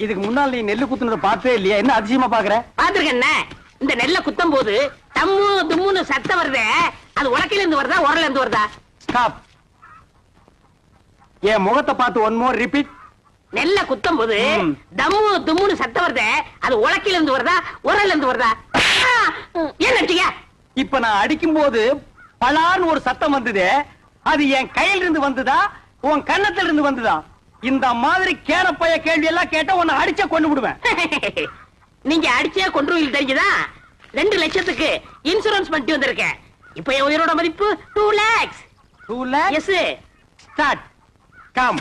இதுக்கு முன்னால் நீ நெல்லு குத்துனத பார்த்தே இல்லையா? என்ன அதிசயமா பாக்குற? பாத்துருக்கேன். இந்த நெல்ல குத்தும் போது தம்மு தும்முன்னு சத்தம் வருதே, அது உலக்கையில இருந்து வருதா உரல்ல இருந்து வருதா? ஸ்டாப். என் முகத்தை பார்த்து ஒன் மோர் ரிப்பீட். நெல்ல குத்தும் போது தம்மு தும்முன்னு சத்தம் வருதே, அது உலக்கையில இருந்து வருதா உரல்ல இருந்து வருதா? ஏன் நடிச்சீங்க? இப்ப நான் அடிக்கும் போது பலான்னு ஒரு சத்தம் வந்தது. அது என் கையில இருந்து வந்ததா உன் கன்னத்துல இருந்து வந்ததா? இந்த மாதிரி கேனப்பைய கேள்வி எல்லாம் கேட்டா உன்னை அடிச்சே கொண்டு விடுவேன். நீங்க அடிச்சே கொன்றுவீங்க தெரிஞ்சுதா? 2 லட்சத்துக்கு இன்சூரன்ஸ் பண்ணி வந்திருக்கேன். இப்ப என் உயிரோட மதிப்பு 2 lakhs. 2 lakhs? Yes. Start. Come.